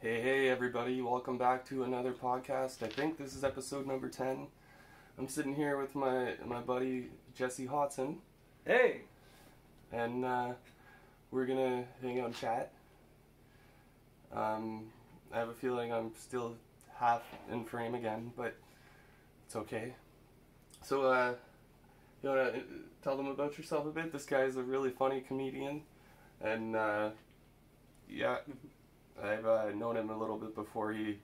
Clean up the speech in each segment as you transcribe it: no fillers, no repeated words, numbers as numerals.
Hey everybody, welcome back to another podcast. I think this is episode number 10. I'm sitting here with my buddy Jesse Hotson. Hey! And we're gonna hang out and chat. I have a feeling I'm still half in frame again, but it's okay. So, you wanna tell them about yourself a bit? This guy is a really funny comedian, and yeah, I've known him a little bit before he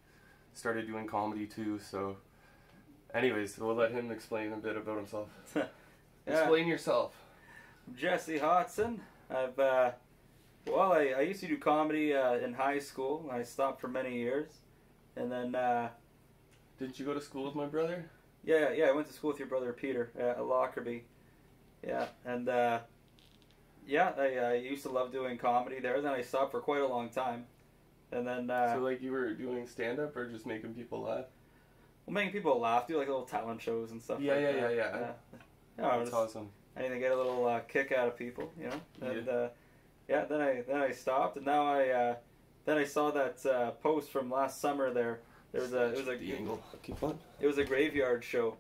started doing comedy too, so anyways, we'll let him explain a bit about himself. Yeah. Explain yourself. I'm Jesse Hotson. I used to do comedy in high school. I stopped for many years. And then, Did you go to school with my brother? yeah, I went to school with your brother Peter at Lockerbie. Yeah, and I used to love doing comedy there. Then I stopped for quite a long time. And then, so like you were doing stand-up or just making people laugh? well, making people laugh, do like little talent shows and stuff Yeah. That's Awesome. Anything to get a little kick out of people, you know? And, Yeah. then I stopped, and now then I saw that post from last summer there. It was the angle. Keep on. It was a graveyard show.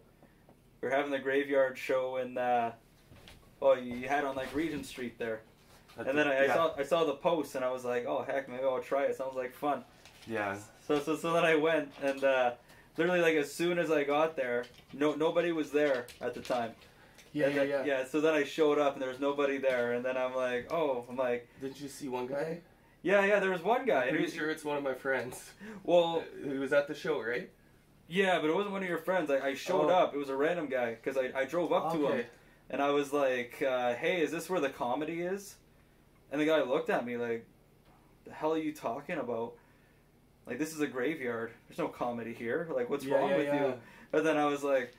We were having the graveyard show in, you had on like Regent Street there. And then I saw the post, and I was like, oh heck, maybe I'll try it. Sounds like fun. Yeah. So then I went, and literally like as soon as I got there, nobody was there at the time. Yeah. So then I showed up, and there was nobody there, and then I'm like, Did you see one guy? Yeah, there was one guy. I'm pretty sure it's one of my friends. Well, he was at the show, right? Yeah, but it wasn't one of your friends. I showed up. It was a random guy, because I drove up to him, and I was like, hey, is this where the comedy is? And the guy looked at me like, the hell are you talking about? Like, this is a graveyard. There's no comedy here. Like, what's wrong with you? And then I was like,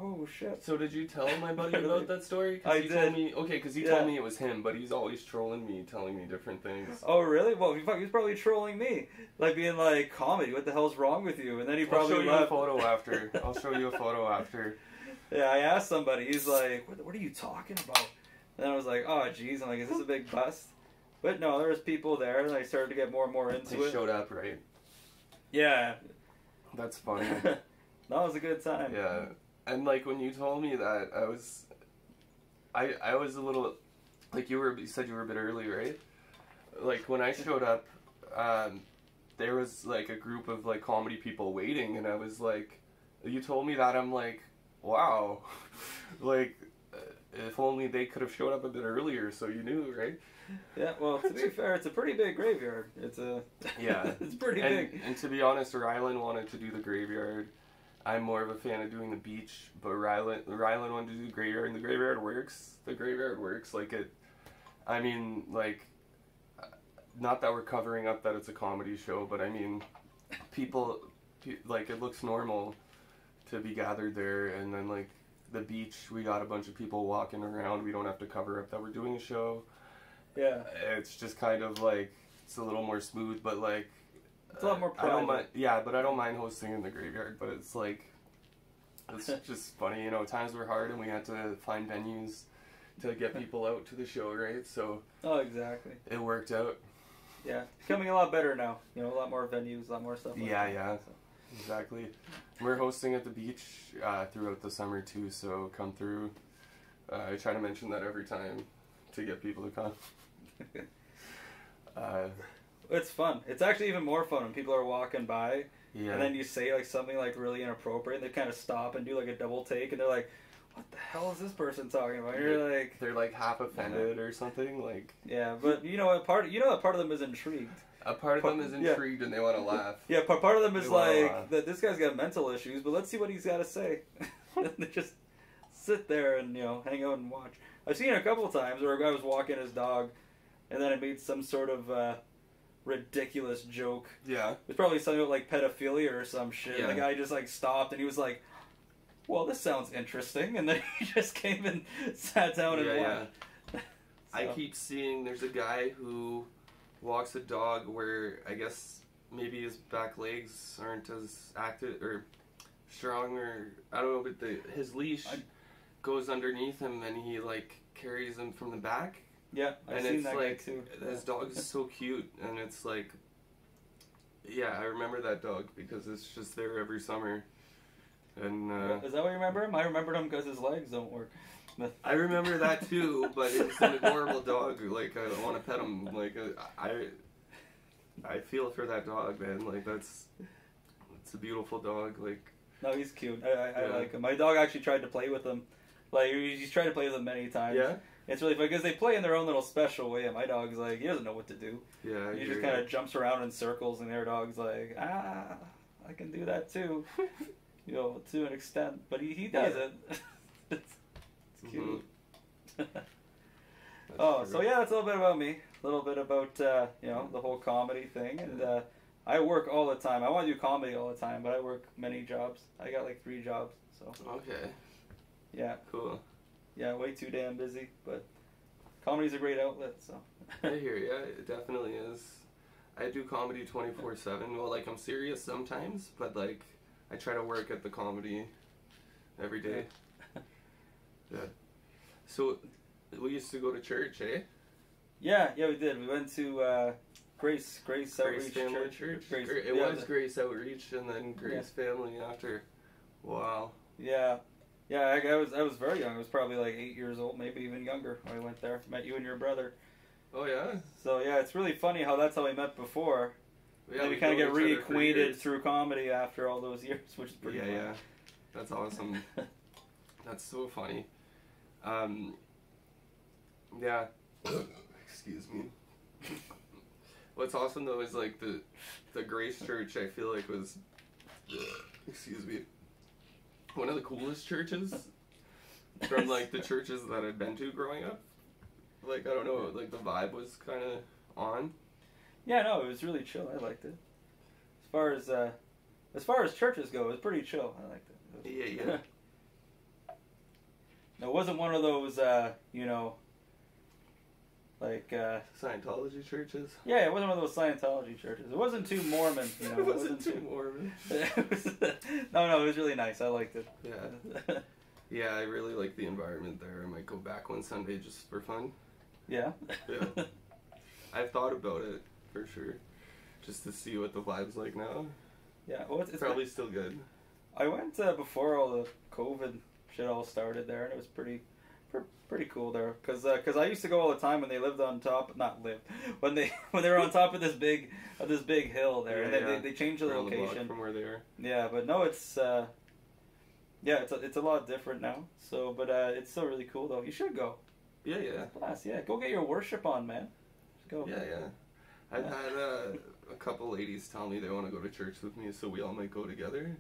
oh, shit. So did you tell my buddy about that story? I did. Told me, because he told me it was him, but he's always trolling me, telling me different things. Oh, really? Well, he was probably trolling me. Like, being like, comedy, what the hell's wrong with you? And then he probably I'll show you a photo after. I'll show you a photo after. Yeah, I asked somebody. He's like, what are you talking about? And I was like, oh, geez. I'm like, is this a big bust? But no, there was people there, and I started to get more and more into it. They showed up, right? Yeah. That's funny. That was a good time. Yeah. And, like, when you told me that, I was a little, like, you said you were a bit early, right? Like, when I showed up, there was, like, a group of, like, comedy people waiting, and I was like, you told me that, I'm like, wow. Like, if only they could have showed up a bit earlier, so you knew, right? Yeah, well, to be fair, it's a pretty big graveyard. It's pretty big. And to be honest, Rylan wanted to do the graveyard. I'm more of a fan of doing the beach, but Rylan wanted to do the graveyard, and the graveyard works. The graveyard works. Like, not that we're covering up that it's a comedy show, but I mean, people, like, it looks normal to be gathered there, and then, like, the beach, we got a bunch of people walking around. We don't have to cover up that we're doing a show. Yeah. It's just kind of like, it's a little more smooth, but like, it's a lot more private. But I don't mind hosting in the graveyard, but it's like, it's just funny, you know, times were hard and we had to find venues to get people out to the show, right? So. Oh, exactly. It worked out. Yeah. It's becoming a lot better now. You know, a lot more venues, a lot more stuff like that. Yeah. So. Exactly. We're hosting at the beach throughout the summer too, so come through. I try to mention that every time to get people to come. It's fun. It's actually even more fun when people are walking by, and then you say like something like really inappropriate, and they kind of stop and do like a double take, and they're like, "What the hell is this person talking about?" And you're like, they're like half offended or something, like. Yeah, but you know, part of them is intrigued. A part of them is intrigued and they want to laugh. Yeah, part of them is like that. This guy's got mental issues, but let's see what he's got to say. And they just sit there and hang out and watch. I've seen it a couple of times where a guy was walking his dog, and then I made some sort of ridiculous joke. Yeah. It was probably something like pedophilia or some shit. Yeah. And the guy just like stopped and he was like, well, this sounds interesting. And then he just came and sat down and watched. So. I keep seeing there's a guy who walks a dog where I guess maybe his back legs aren't as active or strong, or I don't know, but his leash goes underneath him and he like carries him from the back. Yeah, I've seen that guy too. His dog is so cute, and it's like, Yeah, I remember that dog because it's just there every summer. And Is that what you remember him? I remembered him because his legs don't work. I remember that too, but it's an adorable dog. Like, I want to pet him. Like, I feel for that dog, man. Like, it's a beautiful dog. Like, no, he's cute. I like him. My dog actually tried to play with him. Like, he's tried to play with him many times. Yeah? It's really fun because they play in their own little special way. And my dog's like, he doesn't know what to do. Yeah, he just kind of jumps around in circles, and their dog's like, I can do that too. You know, to an extent, but he does it. It's cute. Mm-hmm. So yeah, that's a little bit about me. A little bit about you know, the whole comedy thing, and I work all the time. I want to do comedy all the time, but I work many jobs. I got like 3 jobs. So okay. Yeah. Cool. Yeah, way too damn busy, but comedy's a great outlet. So I hear ya. It definitely is. I do comedy 24/7. Well, like, I'm serious sometimes, but like, I try to work at the comedy every day. Yeah. So, we used to go to church, eh? Yeah, we did. We went to Grace Outreach Family Church. It was Grace Outreach, and then Grace Family after. Wow. Yeah. Yeah, I was very young. I was probably like 8 years old, maybe even younger when I went there. Met you and your brother. Oh, yeah? So, yeah, it's really funny how that's how we met before. Yeah, and we kind of get reacquainted through comedy after all those years, which is pretty fun. Yeah. That's awesome. That's so funny. Yeah. Excuse me. What's awesome, though, is, like, the Grace Church, I feel like, was... Excuse me. One of the coolest churches from, like, the churches that I'd been to growing up. Like, I don't know, like, the vibe was kind of on. Yeah, no, it was really chill. I liked it. As far as churches go, it was pretty chill. I liked it. Yeah. No, it wasn't one of those, you know, like... Scientology churches? Yeah, it wasn't one of those Scientology churches. It wasn't too Mormon, you know. It wasn't too Mormon. No, it was really nice. I liked it. Yeah. Yeah, I really like the environment there. I might go back one Sunday just for fun. Yeah? Yeah. I've thought about it, for sure. Just to see what the vibe's like now. Yeah, well, it's probably still good. I went before all the COVID shit all started there, and it was pretty cool there. Cause I used to go all the time when they lived on top, when they were on top of this big hill there. Yeah, and they changed the around location the block from where they are. Yeah, but no, it's a lot different now. So, but it's still really cool though. You should go. Yeah. Blast, yeah. Go get your worship on, man. Just go. Yeah. I've had a couple ladies tell me they want to go to church with me, so we all might go together.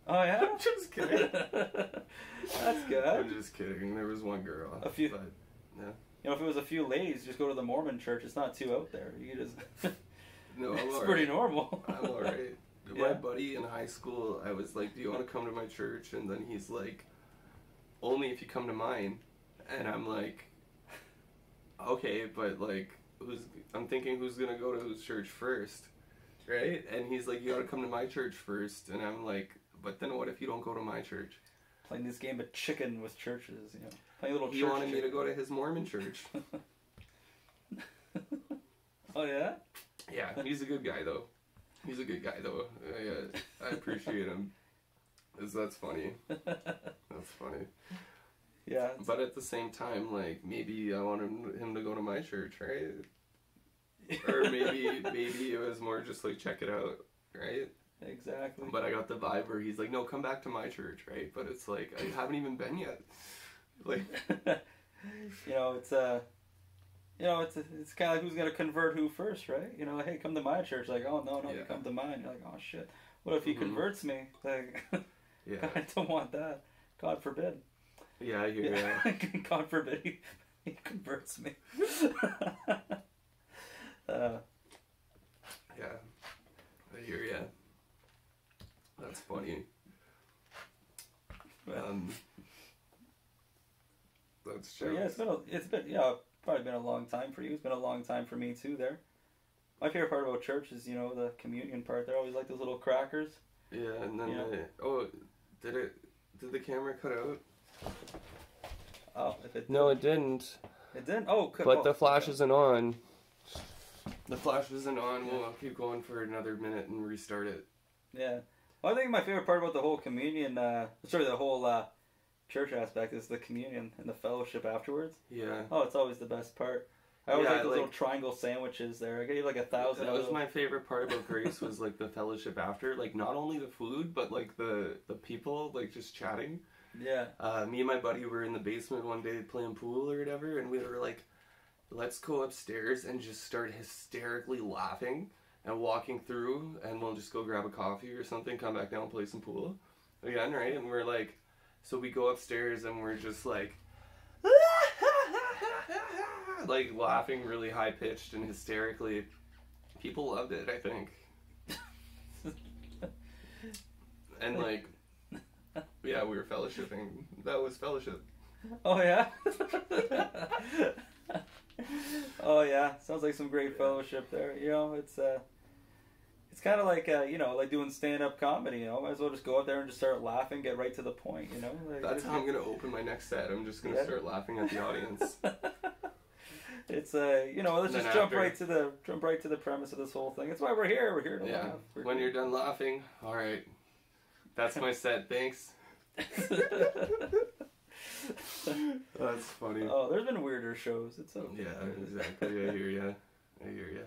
Oh yeah. I'm just kidding. That's good. I'm just kidding. There was one girl. A few. But, yeah. You know, if it was a few ladies, just go to the Mormon church. It's not too out there. You can just. No, I'm it's pretty normal. I'm alright. Yeah. My buddy in high school, I was like, "Do you want to come to my church?" And then he's like, "Only if you come to mine." And I'm like, "Okay, but like, I'm thinking who's gonna go to whose church first, right?" And he's like, "You gotta come to my church first." And I'm like, "But then what if you don't go to my church?" Playing this game of chicken with churches, you know. Playing a little. He wanted me to go to his Mormon church. Oh yeah. Yeah, he's a good guy though. I appreciate him. That's funny. That's funny. Yeah. But at the same time, like, maybe I want him to go to my church, right? Or maybe it was more just like, check it out, right? Exactly. But I got the vibe where he's like, no, come back to my church, right? But it's like, I haven't even been yet. Like, it's kind of like who's gonna convert who first, right? You know, hey, come to my church. Like, oh no, you come to mine. You're like, oh shit. What if he converts me? Like, yeah, I don't want that. God forbid. Yeah, I hear ya. God forbid he converts me. Yeah, I hear ya. That's funny. That's true. Yeah, it's been probably been a long time for you. It's been a long time for me too. There, my favorite part about church is the communion part. They're always like those little crackers. Yeah, and then did the camera cut out? Oh, if it no, it didn't. It didn't. Oh, but the flash isn't on. The flash isn't on. Well, I'll keep going for another minute and restart it. Yeah. Well, I think my favorite part about the whole communion, the whole church aspect is the communion and the fellowship afterwards. Yeah. Oh, it's always the best part. I always like those little triangle sandwiches there. I get like 1,000. That was my favorite part about Grace was like the fellowship after. Like not only the food, but like the people like just chatting. Yeah. Me and my buddy were in the basement one day playing pool or whatever, and we were like, let's go upstairs and just start hysterically laughing and walking through, and we'll just go grab a coffee or something, come back down, play some pool again, right? And we're like, so we go upstairs and we're just like, like laughing really high pitched and hysterically. People loved it, I think. And like, yeah, we were fellowshipping. That was fellowship. Oh yeah. Oh yeah, sounds like some great fellowship there. You know, it's kind of like you know, like doing stand-up comedy. You know, might as well just go out there and just start laughing, get right to the point. You know, like, that's how I'm gonna open my next set. I'm just gonna start laughing at the audience. It's you know, let's just jump right to the premise of this whole thing. It's why we're here. We're here to laugh. When you're done laughing, all right, that's my set. Thanks. That's funny. Oh, there's been weirder shows. It's okay. Yeah, exactly. I hear ya.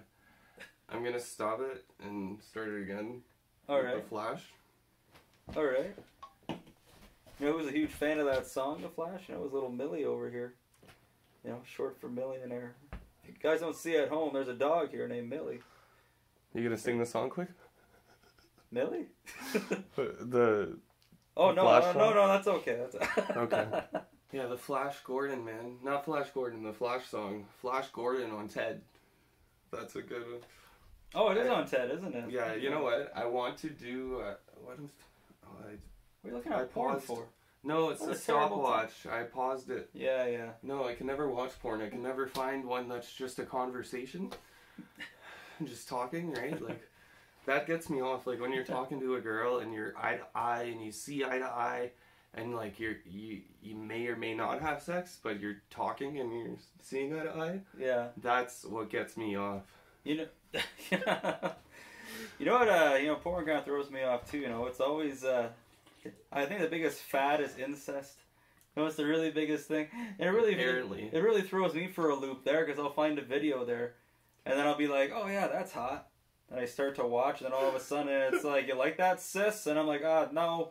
I'm gonna stop it and start it again. All right. The Flash. All right. You know who was a huge fan of that song, The Flash? You know, it was little Millie over here. You know, short for millionaire. If you guys don't see at home, there's a dog here named Millie. You gonna sing the song quick? Millie? Oh, no, that's okay. Okay. Yeah, the Flash Gordon, man. Not Flash Gordon, the Flash song. Flash Gordon on TED. That's a good one. Oh, it is on TED, isn't it? Yeah, you know what? I want to do... what are you looking at porn for? No, it's a stopwatch. I paused it. Yeah. No, I can never watch porn. I can never find one that's just a conversation. Just talking, right? Like... That gets me off, like when you're talking to a girl and you're eye to eye and you see eye to eye and like you may or may not have sex, but you're talking and you're seeing eye to eye. Yeah. That's what gets me off. You know, you know what, porn kind of throws me off too, you know, it's always, I think the biggest fad is incest. You know, it's the really biggest thing. And it really throws me for a loop there because I'll find a video there and then I'll be like, oh yeah, that's hot. And I start to watch, and then all of a sudden it's like, you like that, sis? And I'm like, no,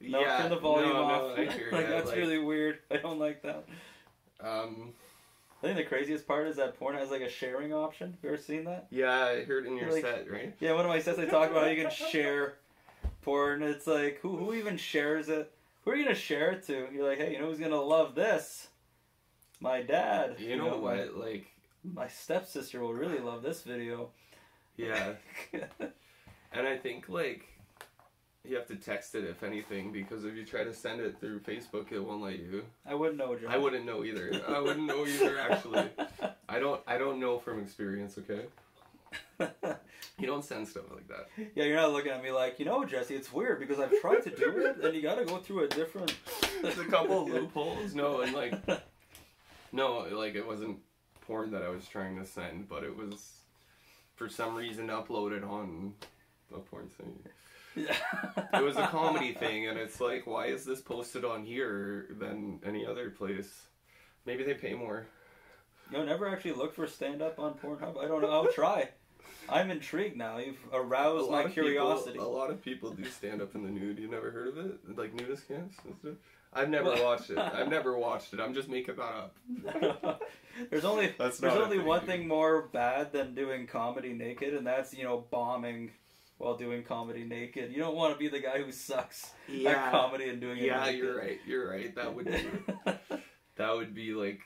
turn the volume off. I hear like, that's really weird. I don't like that. I think the craziest part is that porn has like a sharing option. You ever seen that? Yeah, I heard in your set, right? Yeah, one of my sets I talk about how you can share porn. It's like, who even shares it? Who are you going to share it to? You're like, hey, you know who's going to love this? My dad. You know what? My stepsister will really love this video. Yeah. And I think, like, you have to text it, if anything, because if you try to send it through Facebook, it won't let you. I wouldn't know, John. I wouldn't know either. Actually. I don't know from experience, okay? You don't send stuff like that. Yeah, you're not looking at me like, you know, Jesse, it's weird, because I've tried to do it, and you gotta go through a different... There's a couple of loopholes. No, and, like... No, like, it wasn't porn that I was trying to send, but it was... for some reason uploaded on a porn thing. Yeah. It was a comedy thing, and it's like, why is this posted on here than any other place? Maybe they pay more. You know, never actually looked for stand-up on Pornhub? I don't know. I'll try. I'm intrigued now. You've aroused my curiosity. A lot of people do stand-up in the nude. You never heard of it? Like nudist camps and stuff? I've never watched it. I'm just making that up. There's only one thing more bad than doing comedy naked, and that's, you know, bombing while doing comedy naked. You don't want to be the guy who sucks at comedy and doing it naked. Yeah, you're right. That would be like,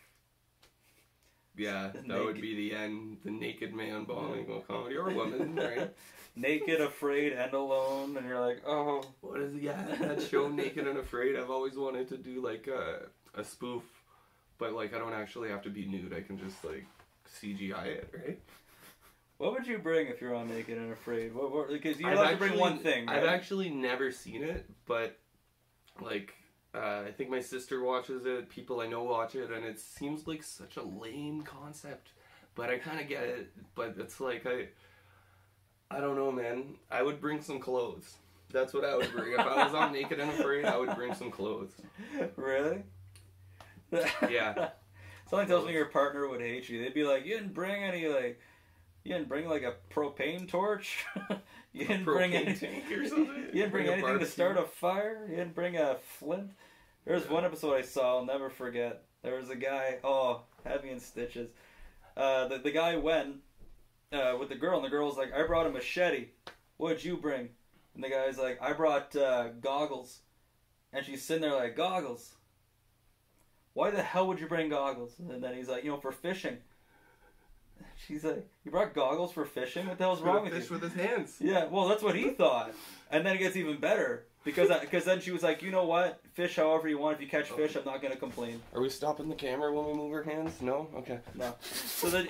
yeah, that would be the end. The naked man bombing while comedy, or woman, right? Naked, Afraid, and Alone, and you're like, oh. What is it? Yeah, that show, Naked and Afraid. I've always wanted to do like a spoof, but like I don't actually have to be nude. I can just like CGI it, right? What would you bring if you're on Naked and Afraid? Because you have to bring one thing, right? I've actually never seen it, but like I think my sister watches it. People I know watch it, and it seems like such a lame concept. But I kind of get it. But it's like, I don't know, man. I would bring some clothes. That's what I would bring. If I was on Naked and Afraid, I would bring some clothes. Really? Yeah. Something tells me your partner would hate you. They'd be like, you didn't bring a propane torch? You didn't bring anything or something? You didn't bring anything to start a fire? You didn't bring a flint? There's one episode I saw, I'll never forget. There was a guy, had me in stitches. The guy went with the girl, and the girl was like, I brought a machete. What'd you bring? And the guy's like, I brought goggles. And she's sitting there like, goggles? Why the hell would you bring goggles? And then he's like, for fishing. She's like, you brought goggles for fishing? What the hell's wrong with you? Fish with his hands. Yeah, well, that's what he thought. And then it gets even better. Because then she was like, you know what? Fish however you want. If you catch fish, I'm not going to complain. Are we stopping the camera when we move our hands? No? Okay. No. So then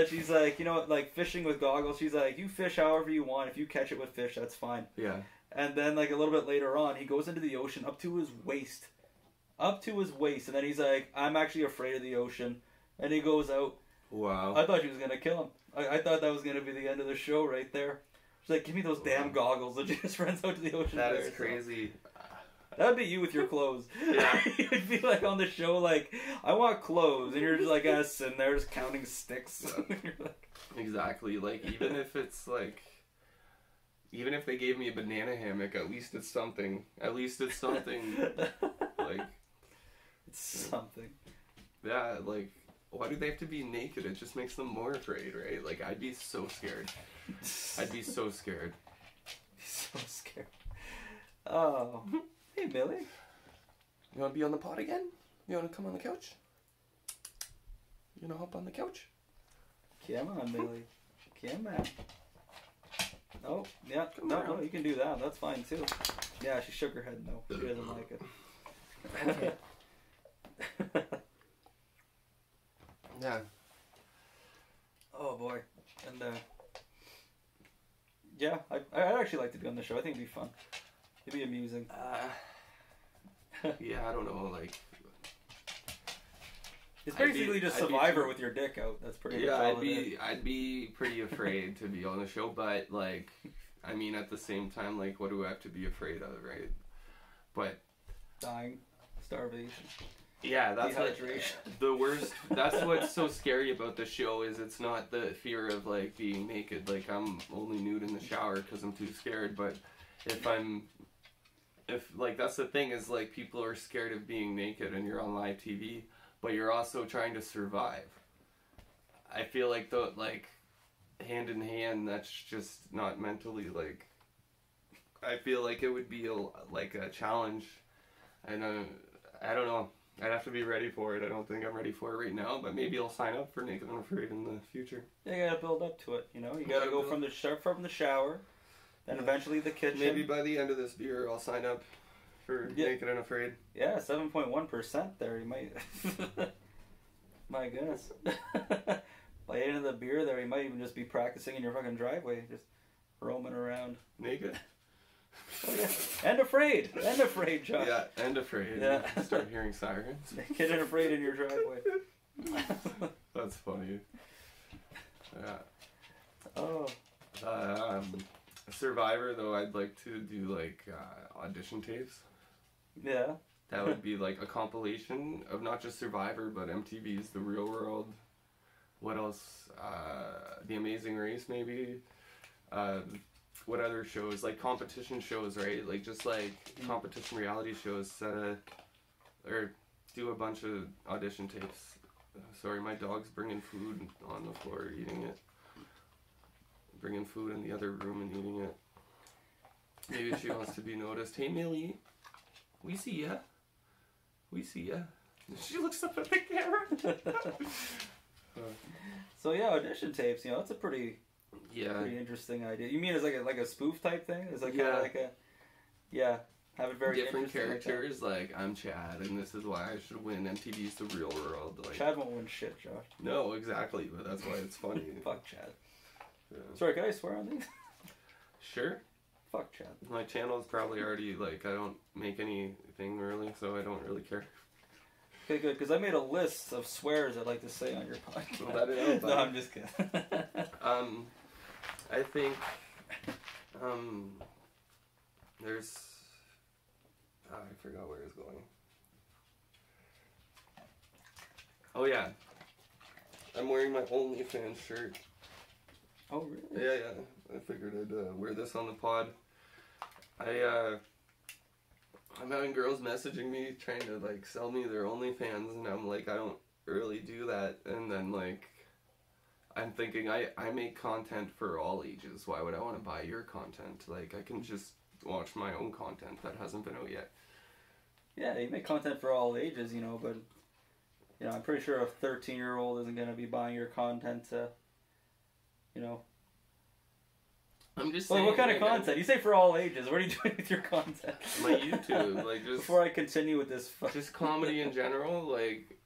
she's like, like fishing with goggles. She's like, you fish however you want. If you catch it with fish, that's fine. Yeah. And then like a little bit later on, he goes into the ocean up to his waist. Up to his waist. And then he's like, I'm actually afraid of the ocean. And he goes out. Wow. I thought she was going to kill him. I thought that was going to be the end of the show right there. She's like, give me those damn goggles. And she just runs out to the ocean. That is crazy. That'd be you with your clothes. Yeah. You'd be like on the show like, I want clothes. And you're just like sitting there just counting sticks. Exactly. Like, even if they gave me a banana hammock, at least it's something. Like... It's something. Yeah, like... Why do they have to be naked? It just makes them more afraid, right? Like, I'd be so scared. I'd be so scared. So scared. Oh. Hey, Billy. You want to be on the pod again? You want to come on the couch? You want to hop on the couch? Come on, Billy. Come on. Oh, yeah. No, you can do that. That's fine, too. Yeah, she shook her head no. She doesn't like it. Okay. Yeah. Oh boy, and yeah, I'd actually like to be on the show. I think it'd be fun. It'd be amusing. Yeah, I don't know, like. It's basically just Survivor with your dick out. That's pretty. Yeah, much I'd be pretty afraid to be on the show, but like, I mean, at the same time, like, what do I have to be afraid of, right? But. Dying, starvation. Yeah, that's the worst. That's what's so scary about the show is it's not the fear of like being naked. Like I'm only nude in the shower because I'm too scared. But if like that's the thing is like people are scared of being naked and you're on live TV, but you're also trying to survive. I feel like hand in hand. That's just not mentally like. I feel like it would be a challenge, and I don't know. I'd have to be ready for it. I don't think I'm ready for it right now, but maybe I'll sign up for Naked and Afraid in the future. Yeah, you gotta build up to it. You gotta go from the shower, then eventually the kitchen. Maybe by the end of this beer, I'll sign up for Naked and Afraid. Yeah, 7.1% there. You might. My goodness. By the end of the beer, there, you might even just be practicing in your fucking driveway, just roaming around naked. Oh, yeah. And afraid, Josh. Yeah, and afraid. Yeah. Start hearing sirens. Naked and afraid in your driveway. That's funny. Yeah. Oh. Survivor though, I'd like to do like audition tapes. Yeah. That would be like a compilation of not just Survivor, but MTV's The Real World. What else? The Amazing Race, maybe. What other shows? Like competition shows, right? Like just like competition reality shows. Or do a bunch of audition tapes. Sorry, my dog's bringing food on the floor, eating it. Bringing food in the other room and eating it. Maybe she wants to be noticed. Hey, Millie. We see ya. We see ya. She looks up at the camera. So yeah, audition tapes. It's a pretty interesting idea. You mean it's like a spoof type thing? It's like kind of like a have it very different characters. Like I'm Chad, and this is why I should win MTV's The Real World. Like, Chad won't win shit, Josh. No, exactly, but that's why it's funny. Fuck Chad. Yeah. Sorry, can I swear on these? Sure. Fuck Chad. My channel is probably already, I don't make anything really, so I don't really care. Okay, good, because I made a list of swears I'd like to say on your podcast. Well, that is no, I'm just kidding. I think, there's, I forgot where it's going. Oh yeah, I'm wearing my OnlyFans shirt. Oh really? Yeah. I figured I'd wear this on the pod. I'm having girls messaging me trying to like sell me their OnlyFans, and I'm like, I don't really do that. And then like, I'm thinking I make content for all ages. Why would I want to buy your content? Like, I can just watch my own content that hasn't been out yet. Yeah, you make content for all ages, you know, but you know, I'm pretty sure a 13-year-old isn't gonna be buying your content to, you know. I'm just saying. Well, what kind of content? You say for all ages. What are you doing with your content? My YouTube, like just. Before I continue with this. Just comedy in general, like,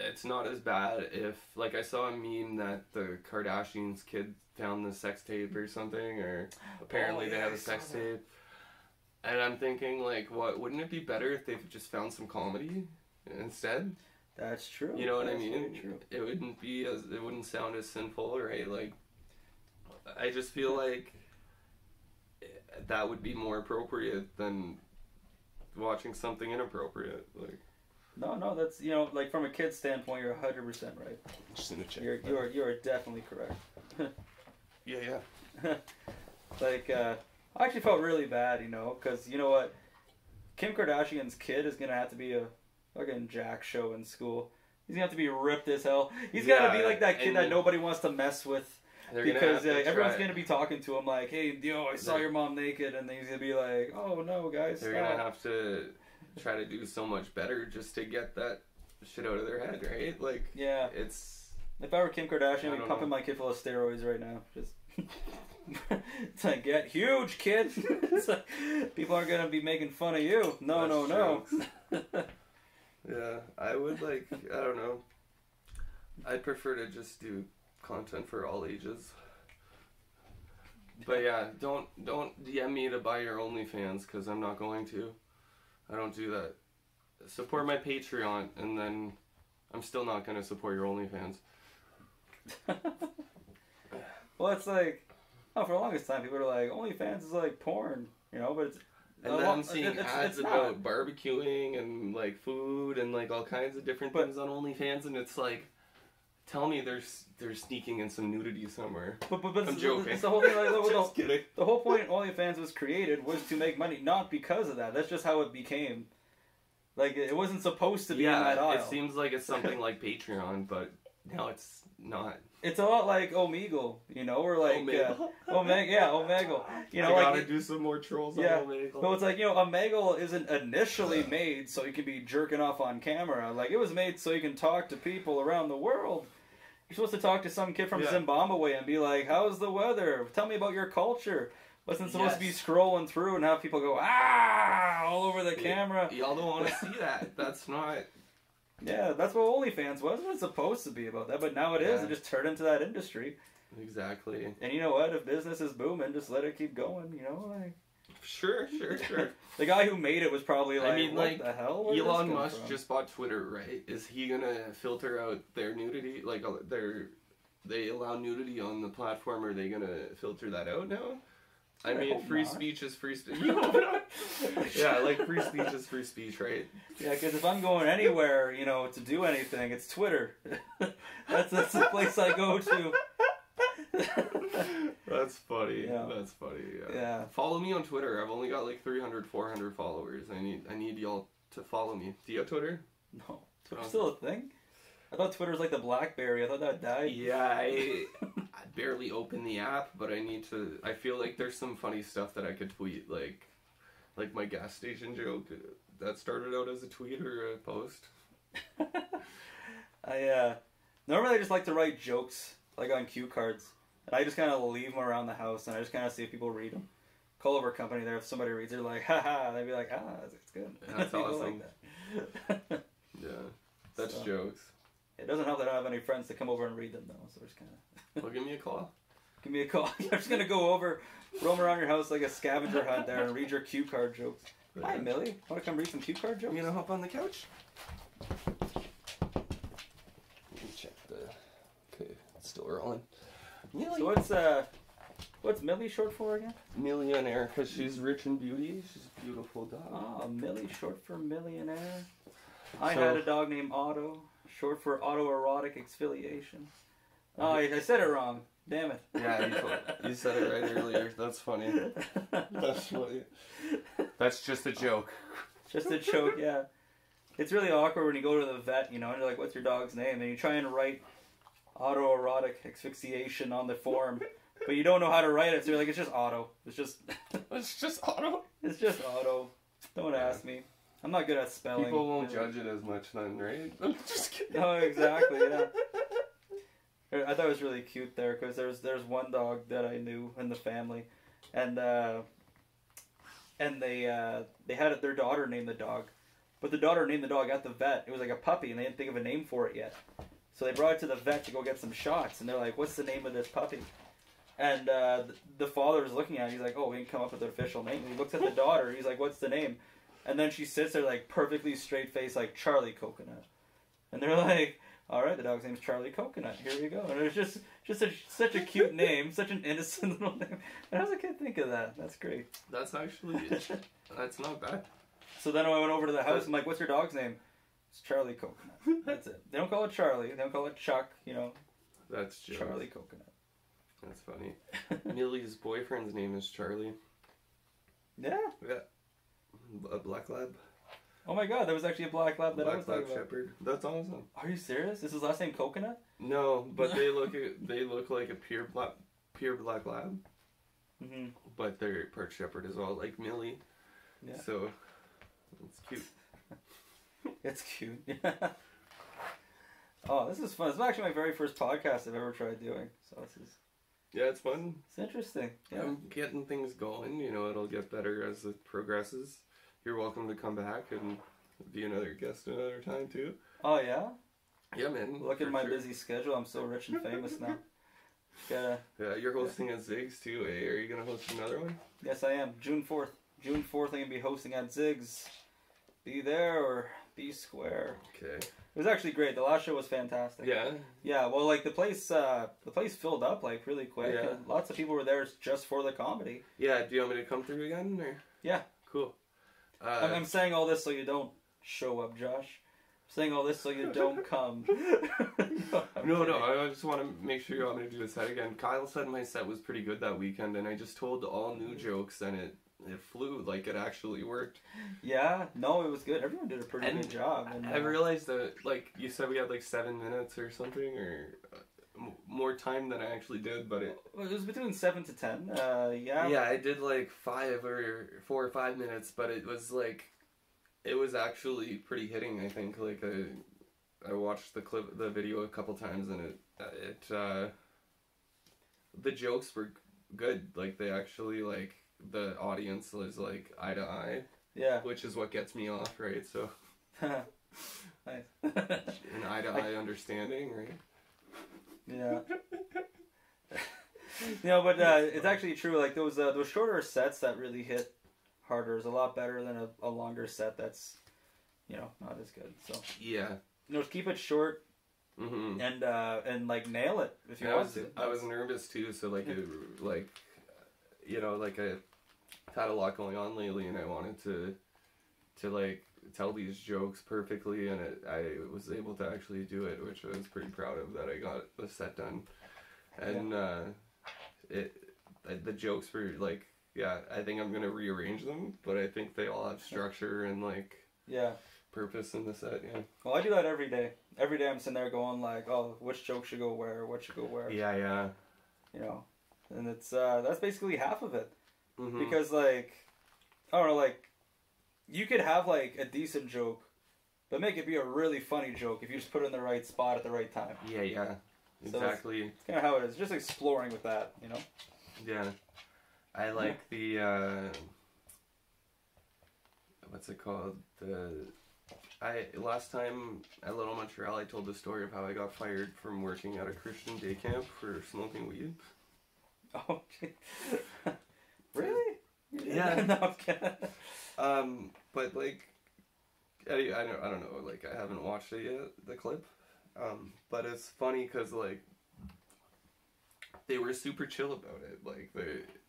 it's not as bad if, like, I saw a meme that the Kardashians' kid found the sex tape or something, or apparently they have a sex tape. And I'm thinking, like, wouldn't it be better if they just found some comedy instead? That's true. You know what I That's mean? very true. It wouldn't sound as sinful, right? Like, I just feel like that would be more appropriate than watching something inappropriate. Like, no, that's, you know, like from a kid's standpoint, you're 100% right. just in a check. You are definitely correct. Yeah. Like, I actually felt really bad, you know, because you know what, Kim Kardashian's kid is gonna have to be a fucking jack show in school. He's gonna have to be ripped as hell. He's gotta be like that kid that nobody wants to mess with. Because everyone's going to be talking to him like, hey, yo, I saw your mom naked. And then he's going to be like, oh, no, guys, They're going to have to try to do so much better just to get that shit out of their head, right? Like, yeah. It's... If I were Kim Kardashian, I'd be pumping my kid full of steroids right now. Just... It's like, get huge, kid. It's like, people aren't going to be making fun of you. No. Yeah, I would, like, I don't know. I'd prefer to just do content for all ages. But yeah, don't DM me to buy your OnlyFans, because I'm not going to. I don't do that. Support my Patreon, and then I'm still not going to support your OnlyFans. Well, it's like, for the longest time, people are like, OnlyFans is like porn, you know, but it's... And then I'm seeing ads about barbecuing and like food and like all kinds of different things on OnlyFans, and it's like, tell me they're sneaking in some nudity somewhere. But I'm joking. It's the whole thing. Like, just kidding. The whole point OnlyFans was created was to make money, not because of that. That's just how it became. Like, it wasn't supposed to be in that aisle. It seems like it's something like Patreon, but no, it's not. It's a lot like Omegle, you know, or like Omegle. Omegle. You know, I like gotta do some more trolls on Omegle. But it's like, you know, Omegle isn't initially made so you can be jerking off on camera. Like, it was made so you can talk to people around the world. You're supposed to talk to some kid from Zimbabwe and be like, how's the weather? Tell me about your culture. Wasn't supposed to be scrolling through and have people go, all over the camera. Y'all don't want to see that. That's not... Yeah, that's what OnlyFans was. It was supposed to be about that, but now it is. It just turned into that industry. Exactly. And you know what? If business is booming, just let it keep going, you know? Like... Sure. The guy who made it was probably like, I mean, what like, the hell? Elon Musk just bought Twitter, right? Is he gonna filter out their nudity? Like, they allow nudity on the platform. Are they gonna filter that out now? I mean, free speech is free speech. Yeah, like, free speech is free speech, right? Yeah, because if I'm going anywhere, you know, to do anything, it's Twitter. That's the place I go to. That's funny. Yeah. That's funny. Yeah. Follow me on Twitter. I've only got like 300, 400 followers. I need y'all to follow me. Do you have Twitter? No. Twitter's still a thing? I thought Twitter was like the BlackBerry. I thought that died. Yeah, I barely open the app, but I feel like there's some funny stuff that I could tweet, like my gas station joke that started out as a tweet or a post. Normally I just like to write jokes, like on cue cards. And I just kind of leave them around the house, and I just kind of see if people read them. Call over a company there, if somebody reads it, they're like, haha, they'd be like, it's good. That's people awesome. Like that. Yeah, that's jokes. It doesn't help that I don't have any friends to come over and read them, though, so it's kind of... Well, give me a call. Give me a call. I'm just going to go over, roam around your house like a scavenger hunt there and read your cue card jokes. Hi, Millie. Want to come read some cue card jokes? You going to hop on the couch? Let me check the... Okay, it's still rolling. So what's Millie short for again? Millionaire, because she's rich in beauty. She's a beautiful dog. Oh, Millie, short for millionaire. I had a dog named Otto, short for autoerotic exfoliation. Oh, I said it wrong. Damn it. Yeah, you said it right earlier. That's funny. That's funny. That's just a joke. Just a joke, yeah. It's really awkward when you go to the vet, and you're like, what's your dog's name? And you try and write autoerotic asphyxiation on the form, but you don't know how to write it, so you're like, it's just Otto. It's just Otto. It's just Otto. Don't ask me. I'm not good at spelling. People won't judge it as much then, right? I'm just kidding. No, exactly, yeah. I thought it was really cute there, because there's one dog that I knew in the family, and they had their daughter name the dog, but the daughter named the dog at the vet. It was like a puppy, and they didn't think of a name for it yet. So they brought it to the vet to go get some shots, and they're like, what's the name of this puppy? And the father was looking at it, he's like, oh, we didn't come up with an official name. And he looks at the daughter, he's like, what's the name? And then she sits there like perfectly straight face, like Charlie Coconut. And they're like, all right, the dog's name's Charlie Coconut. Here we go. And it was just such a cute name, such an innocent little name. And how does a kid think of that? That's great. That's not bad. So then I went over to the house. I'm like, what's your dog's name? It's Charlie Coconut. That's it. They don't call it Charlie. They don't call it Chuck. That's jokes. Charlie Coconut. That's funny. Millie's boyfriend's name is Charlie. Yeah. Yeah. A black lab. Oh my God, there was actually a black lab that I was talking about. Shepherd. That's awesome. Are you serious? Is his last name Coconut? No, but they look like a pure black lab. Mm-hmm. But they're part shepherd as well, like Millie. Yeah. So it's cute. It's cute. Yeah. Oh, this is fun. This is actually my very first podcast I've ever tried doing. So this is. Yeah, it's fun. It's interesting. Yeah. I'm getting things going. It'll get better as it progresses. You're welcome to come back and be another guest another time too. Oh yeah? Yeah, man. Look at my busy schedule. I'm so rich and famous now. Yeah, you're hosting at Ziggs too, eh? Are you gonna host another one? Yes, I am. June 4th. June 4th, I'm gonna be hosting at Ziggs. Be there or be square. Okay. It was actually great. The last show was fantastic. Yeah. Yeah. Well, like the place filled up like really quick. Yeah. Lots of people were there just for the comedy. Yeah. Do you want me to come through again, or? Yeah. Cool. I'm saying all this so you don't show up, Josh. I'm saying all this so you don't come. No, I just want to make sure you want me to do a set again. Kyle said my set was pretty good that weekend, and I just told all new jokes, and it flew, like it actually worked. Yeah, no, it was good. Everyone did a pretty good job. And, I realized that, like, you said we had like 7 minutes or something, or more time than I actually did, but it was between 7 to 10. Yeah. Yeah, I did like 4 or 5 minutes, but it was like, it was actually pretty hitting. I think like I watched the video a couple times, and the jokes were good. Like they actually like. The audience was like eye to eye. Yeah. Which is what gets me off, right? So. Nice. An eye to eye understanding, right? Yeah. But it's actually true. Like those shorter sets that really hit harder is a lot better than a longer set that's, not as good. So. Yeah. Just keep it short. Mm-hmm. And like nail it if you want to. I was nervous too, so like I've had a lot going on lately, and I wanted to like tell these jokes perfectly, and I was able to actually do it, which I was pretty proud of, that I got the set done. And the jokes were like, I think I'm gonna rearrange them, but I think they all have structure and like purpose in the set. Yeah. Well, I do that every day. Every day I'm sitting there going like, oh, which joke should go where? What should go where? Yeah. And it's that's basically half of it. Mm-hmm. Because like, I don't know, like, you could have like a decent joke, but make it be a really funny joke if you just put it in the right spot at the right time. Yeah. Exactly. So it's kind of how it is. Just exploring with that, Yeah. I like the what's it called? Last time at Little Montreal, I told the story of how I got fired from working at a Christian day camp for smoking weed. Oh, gee. Really? Yeah. No, I'm kidding. But like, I don't know, like, I haven't watched it yet, the clip, but it's funny because, like, they were super chill about it, like,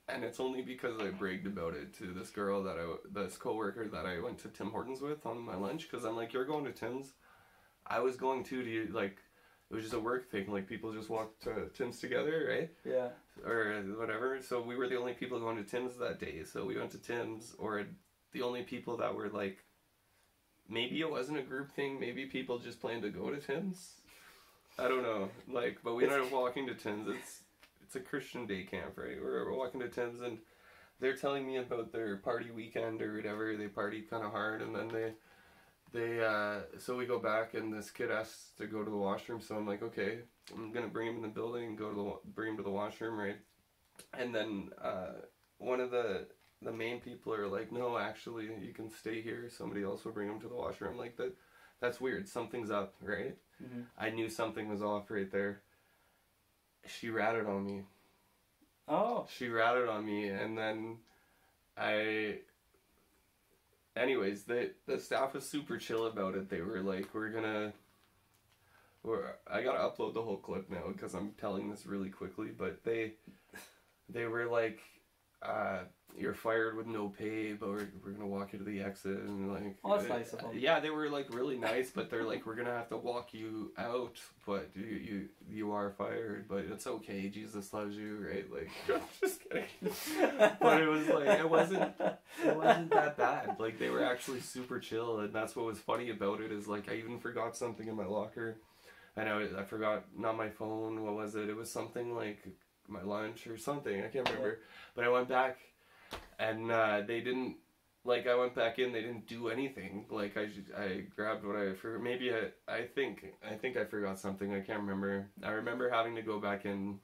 and it's only because I bragged about it to this girl this coworker that I went to Tim Hortons with on my lunch, because I'm like, you're going to Tim's? I was going too, like, it was just a work thing, like, people just walked to Tim's together, right? Yeah. Or whatever, so we were the only people going to Tim's that day, so we went to Tim's, or the only people that were, like, maybe it wasn't a group thing, maybe people just planned to go to Tim's, I don't know, like, but we ended up walking to Tim's. It's a Christian day camp, right? We're walking to Tim's, and they're telling me about their party weekend or whatever. They partied kind of hard, and then so we go back, and this kid asks to go to the washroom, so I'm like, okay, I'm gonna bring him in the building and bring him to the washroom, right? And then one of the main people are like, no, actually, you can stay here. Somebody else will bring him to the washroom. I'm like, that's weird. Something's up, right? Mm-hmm. I knew something was off right there. She ratted on me. Oh. She ratted on me, and then anyways, the staff was super chill about it. They were like, I gotta upload the whole clip now because I'm telling this really quickly, but they were like, you're fired with no pay, but we're gonna walk you to the exit, and like, oh, that's nice of them. Yeah, they were like really nice, but they're like, we're gonna have to walk you out, but you are fired, but it's okay, Jesus loves you, right? Like, I'm just kidding. But it was like, it wasn't that bad. Like, they were actually super chill, and that's what was funny about it, is like, I even forgot something in my locker, and I forgot, not my phone, what was it? It was something like my lunch or something, I can't remember, but I went back, and they didn't, like, I went back in, they didn't do anything, like, I grabbed what I forgot, maybe I think I forgot something, I can't remember. I remember having to go back in,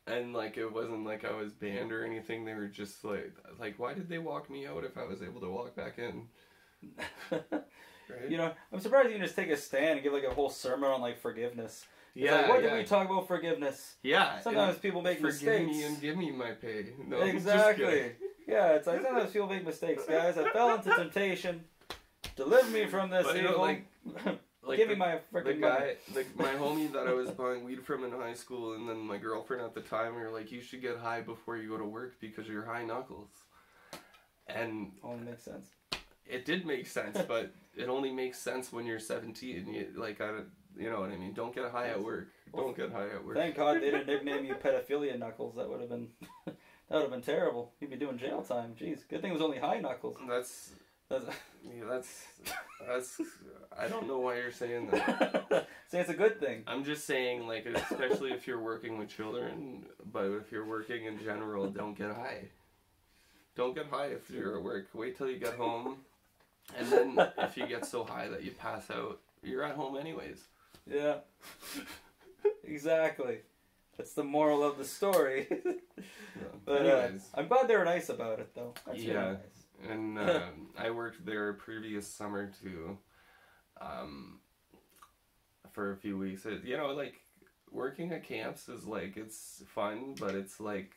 and, like, it wasn't like I was banned or anything, they were just like, why did they walk me out if I was able to walk back in? Right? You know, I'm surprised you can just take a stand and give, like, a whole sermon on, like, forgiveness. Yeah, like, what did we talk about forgiveness? Yeah. Sometimes people make mistakes. Forgive me and give me my pay. No, exactly. Yeah, it's like sometimes people make mistakes, guys. I fell into temptation. Deliver me from this evil. You know, like give me my freaking guy, my homie that I was buying weed from in high school, and then my girlfriend at the time, we were like, you should get high before you go to work because you're high knuckles. And only makes sense. It did make sense, but it only makes sense when you're 17. You know what I mean? Don't get high at work. Don't get high at work. Thank God they didn't nickname you Pedophilia Knuckles. That would have been terrible. You'd be doing jail time. Jeez, good thing it was only high knuckles. That's I don't know why you're saying that. Say it's a good thing. I'm just saying, like, especially if you're working with children, but if you're working in general, don't get high. Don't get high if you're at work. Wait till you get home, and then if you get so high that you pass out, you're at home anyways. Yeah. Exactly. That's the moral of the story. But anyways, I'm glad they were nice about it, though. That's really nice. And I worked there previous summer too, for a few weeks. You know, like, working at camps is like, it's fun, but it's like,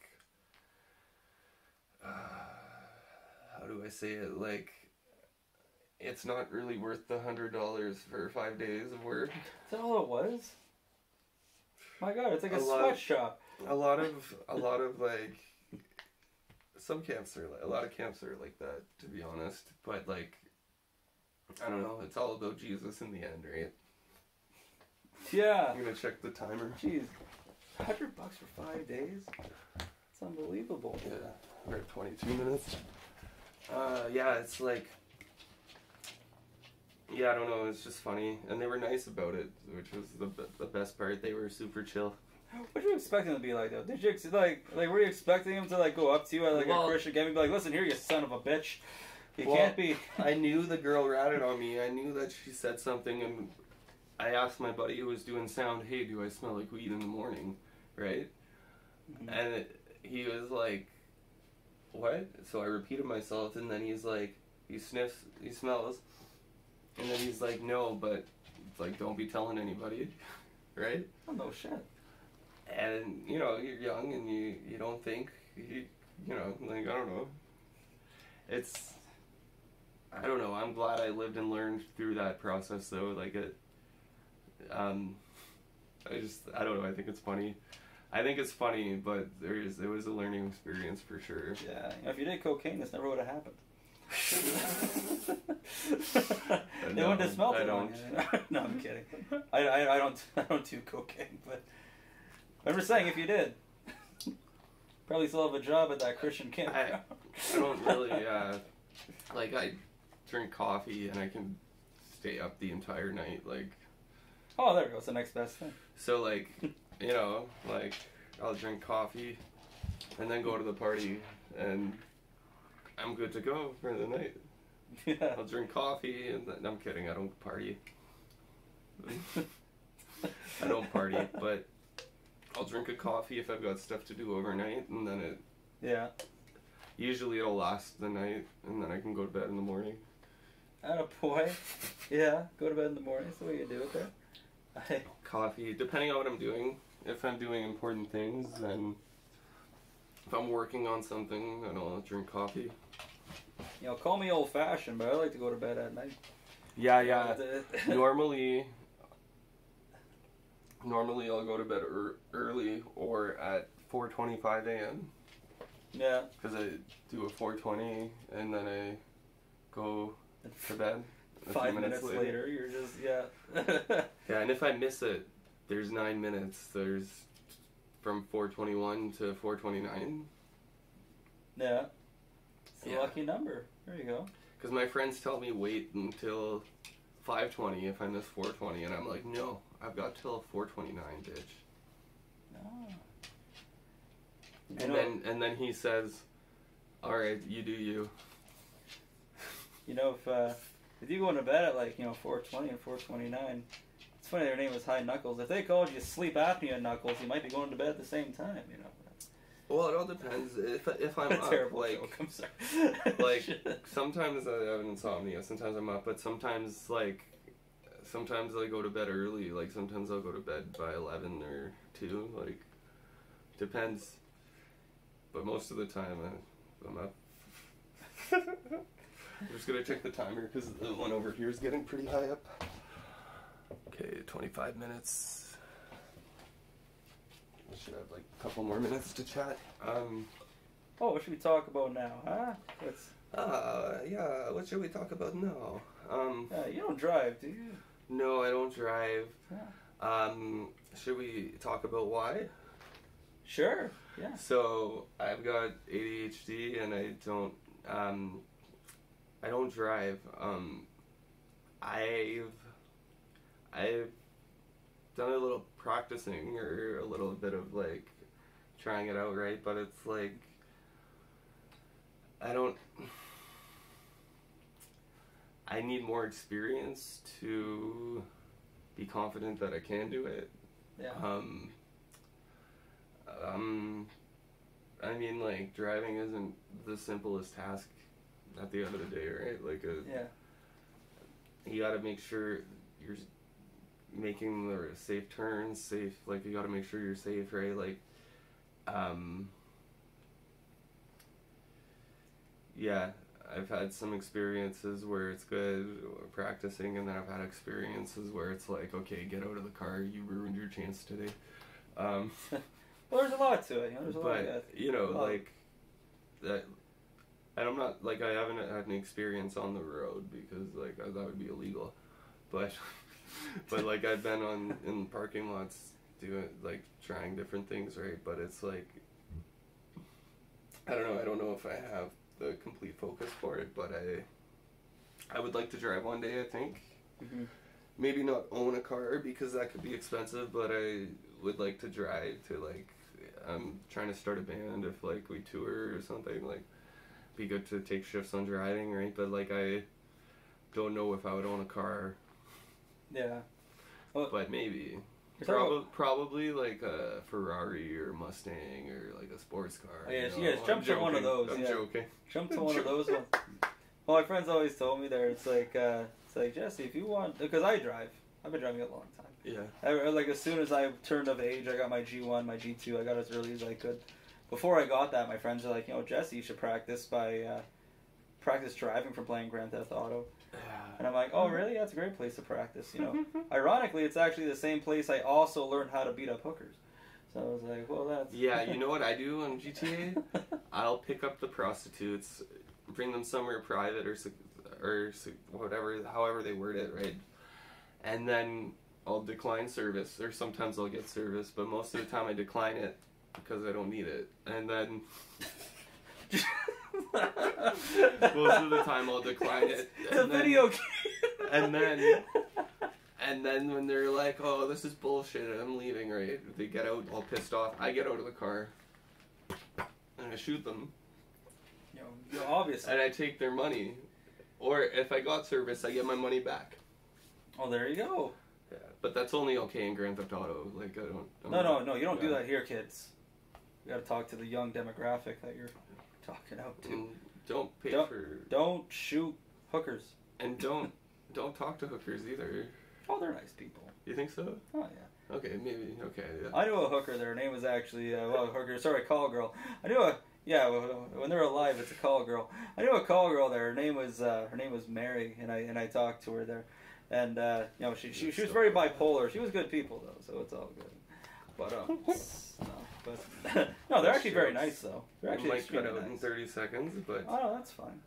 how do I say it? Like, it's not really worth the $100 for 5 days of work. Is that all it was? My God, it's like a sweatshop. A lot of like, some camps are like, a lot of camps are like that, to be honest. But, like, I don't know, it's all about Jesus in the end, right? Yeah. I'm gonna check the timer. Jeez, $100 for 5 days? It's unbelievable. Yeah, we're at 22 minutes. Yeah, it's like, yeah, I don't know, it's just funny. And they were nice about it, which was the best part. They were super chill. What were you expecting them to be like, though? Did you, like were you expecting them to, like, go up to you at, like, a Christian game and be like, listen here, you son of a bitch. You can't be... I knew the girl ratted on me. I knew that she said something, and I asked my buddy who was doing sound, hey, do I smell like weed in the morning? Right? Mm-hmm. And he was like, what? So I repeated myself, and then he's like, he sniffs, he smells, and then he's like, no, but it's like, don't be telling anybody, right? Oh, no shit. And, you know, you're young, and you don't think, you know, like, I don't know. It's, I don't know. I'm glad I lived and learned through that process, though. Like it, I don't know. I think it's funny. But it was a learning experience for sure. Yeah, if you did cocaine, this never would have happened. They wouldn't have smelled it. I don't. No, I'm kidding. I don't do cocaine, but remember saying if you did, probably still have a job at that Christian camp. I don't really like. I drink coffee and I can stay up the entire night. Like, oh, there we go. It's the next best thing. So like, like I'll drink coffee and then go to the party and I'm good to go for the night. Yeah. I'll drink coffee and then, I'm kidding, I don't party. I don't party, but I'll drink a coffee if I've got stuff to do overnight, and then usually it'll last the night, and then I can go to bed in the morning. Attaboy. Yeah, go to bed in the morning. That's the way you do it there. Coffee, depending on what I'm doing. If I'm doing important things, then if I'm working on something, then I'll drink coffee. Call me old-fashioned, but I like to go to bed at night. Yeah. Normally I'll go to bed early or at 4:25 a.m. Yeah. Because I do a 4:20 and then I go to bed. 5 minutes later, you're just, yeah. Yeah, and if I miss it, there's 9 minutes. There's from 4:21 to 4:29. Yeah. It's a lucky number. There you go. Because my friends tell me wait until 5:20 if I miss 4:20, and I'm like, no, I've got till 4:29, bitch. No. And then he says, all right, you do you. If you go into bed at 4:20 and 4:29, it's funny their name was High Knuckles. If they called you sleep apnea Knuckles, you might be going to bed at the same time. Well, it all depends. If I'm up, terrible joke. I'm sorry. Like sometimes I have insomnia. Sometimes I'm up, but sometimes I go to bed early. Like sometimes I'll go to bed by 11 or 2. Like depends. But most of the time I'm up. I'm just gonna check the timer because the one over here is getting pretty high up. Okay, 25 minutes. We should have like a couple more minutes to chat. What should we talk about now, huh? What should we talk about now? You don't drive, do you? No, I don't drive. Yeah. Should we talk about why? Sure. Yeah. So I've got ADHD and I don't drive. I've done a little practicing or a little bit of like trying it out, right? But it's like I need more experience to be confident that I can do it. Yeah. I mean, like, driving isn't the simplest task at the end of the day, right? Like, you gotta make sure you're making the safe turns, safe, like, you gotta make sure you're safe, right? Like, yeah, I've had some experiences where it's good practicing, and then I've had experiences where it's like, okay, get out of the car, you ruined your chance today. Well, there's a lot to it, there's a lot of that. Like, that, and I'm not, like, I haven't had any experience on the road, because, like, that would be illegal, but, like, I've been in parking lots doing, like, trying different things, right, but it's, like, I don't know if I have the complete focus for it, but I would like to drive one day, I think. Mm-hmm. Maybe not own a car, because that could be expensive, but I would like to drive to, like, I'm trying to start a band if, like, we tour or something, like, be good to take shifts on driving, right? But, like, I don't know if I would own a car. Yeah. Well, but maybe. Probably, like, a Ferrari or Mustang or, like, a sports car. Oh, yeah, jump to one of those. I'm joking. Jump to one of those ones. Well, my friends always told me there, it's like, Jesse, if you want, because I drive. I've been driving a long time. Yeah. Like, as soon as I turned of age, I got my G1, my G2, I got as early as I could. Before I got that, my friends are like, Jesse, you should practice by, practice driving from playing Grand Theft Auto. Yeah. And I'm like, oh, really? That's a great place to practice, you know. Ironically, it's actually the same place I also learned how to beat up hookers. So I was like, well, that's... Yeah, you know what I do on GTA? I'll pick up the prostitutes, bring them somewhere private or whatever, however they word it, right? And then I'll decline service, or sometimes I'll get service, but most of the time I decline it because I don't need it. And then... most of the time I'll decline it. It's a video game. And then when they're like, oh, this is bullshit, I'm leaving, right? They get out all pissed off. I get out of the car and I shoot them. You know, obviously. And I take their money. Or if I got service, I get my money back. Oh, there you go. Yeah, but that's only okay in Grand Theft Auto. Like, I don't... No, you don't do that here, kids. You gotta talk to the young demographic that you're talking out to. Don't shoot hookers. And don't talk to hookers either. Oh, they're nice people. You think so? Oh, yeah. Okay, maybe. Okay, yeah. I knew a hooker. Her name was actually, call girl. I knew when they're alive, it's a call girl. I knew a call girl there. Her name was Mary, and I talked to her there. And, you know, she was very bipolar. She was good people, though, so it's all good. But, no, they're actually very nice, though. They're actually extremely nice. Might cut out in 30 seconds, but... Oh, no, that's fine.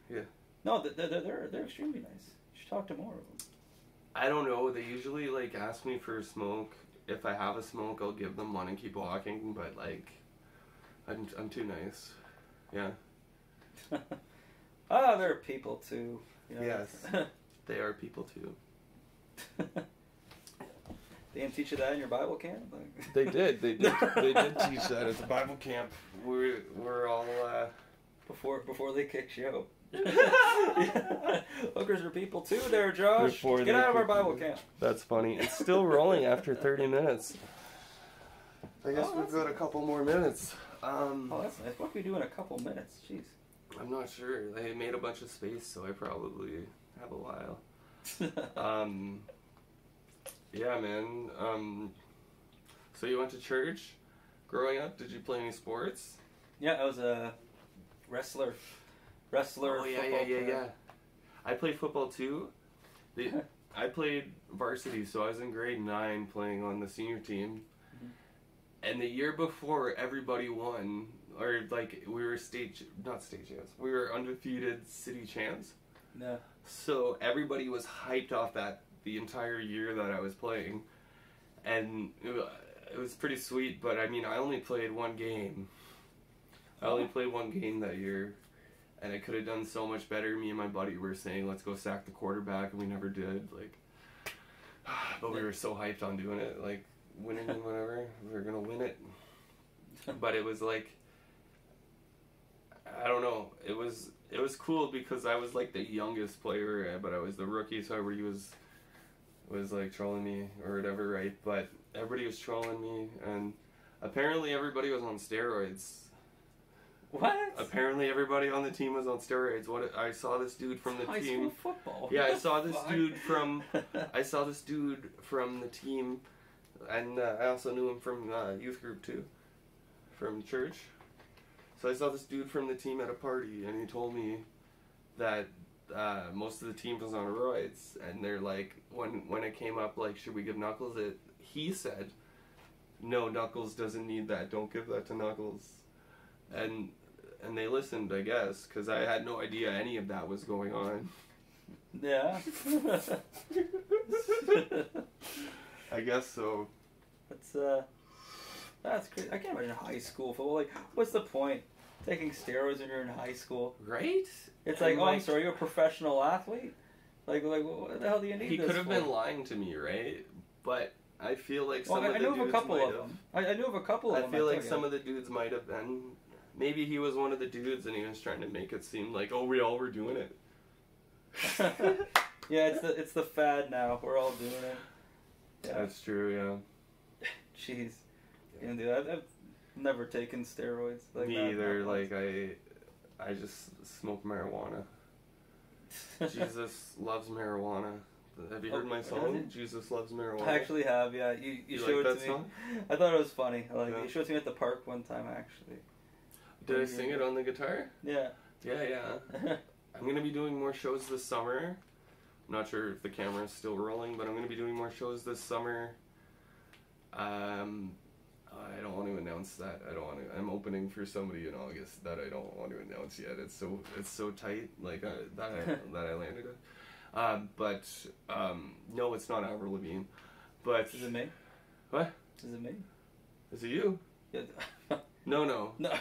Yeah. No, they're extremely nice. You should talk to more of them. I don't know. They usually, like, ask me for a smoke. If I have a smoke, I'll give them one and keep walking, but, like, I'm too nice. Yeah. They're people, too. You know? Yes. They are people, too. They didn't teach you that in your Bible camp? Like... They did teach that at the Bible camp. We're all, Before they kicked you out. Hookers are people too there, Josh. Get out of our Bible camp. That's funny. It's still rolling after 30 minutes. I guess we've got a couple more minutes. Oh, that's nice. What can we do in a couple minutes? Jeez. I'm not sure. They made a bunch of space, so I probably have a while. Yeah, man. So you went to church growing up? Did you play any sports? Yeah, I was a wrestler. Oh, yeah. I played football too. I played varsity, so I was in grade 9 playing on the senior team. Mm-hmm. And the year before, everybody won. Or, like, we were not state champs. We were undefeated city champs. Yeah. So everybody was hyped off that the entire year that I was playing. And it was pretty sweet, but, I mean, I only played one game. I only played one game that year. And I could have done so much better. Me and my buddy were saying, let's go sack the quarterback, and we never did. Like, but we were so hyped on doing it, like, winning and whatever. We were going to win it. But it was like, I don't know. It was cool because I was, like, the youngest player, but I was the rookie, so everybody was like, trolling me or whatever, right? But everybody was trolling me, and apparently everybody was on steroids. What? Apparently everybody on the team was on steroids. I saw this dude from the high team. School football. Yeah, I saw this dude from the team, and I also knew him from youth group too, from church. So I saw this dude from the team at a party, and he told me that most of the team was on roids, and they're like, when it came up, like, should we give Knuckles it? He said, no, Knuckles doesn't need that. Don't give that to Knuckles. And they listened, I guess, because I had no idea any of that was going on. Yeah. I guess so. That's crazy. I can't imagine high school football. Like, what's the point? Taking steroids when you're in high school. Right? It's like, I'm sorry, you're a professional athlete? Like, what the hell do you need He this could have for? been lying to me, right? But I feel like some of the I knew dudes of a couple might of them. I knew of a couple of them. I feel like some of the dudes might have been. Maybe he was one of the dudes and he was trying to make it seem like, oh, we all were doing it. Yeah, it's the fad now. We're all doing it. Yeah. That's true, yeah. Jeez. Yeah. Dude, I've never taken steroids. Like me either. Like, I just smoke marijuana. Jesus loves marijuana. Have you heard my song? Jesus Loves Marijuana. I actually have, yeah. You showed like it that to me. Song? I thought it was funny. Yeah. You showed it to me at the park one time, actually. Did I sing it on the guitar? Yeah. Yeah. I'm going to be doing more shows this summer. I'm not sure if the camera is still rolling, but I'm going to be doing more shows this summer. I don't want to announce that. I'm opening for somebody in August that I don't want to announce yet. It's so tight, like that I landed it. But no, it's not Avril Lavigne. But is it me? What? Is it me? Is it you? Yeah. No. No. No.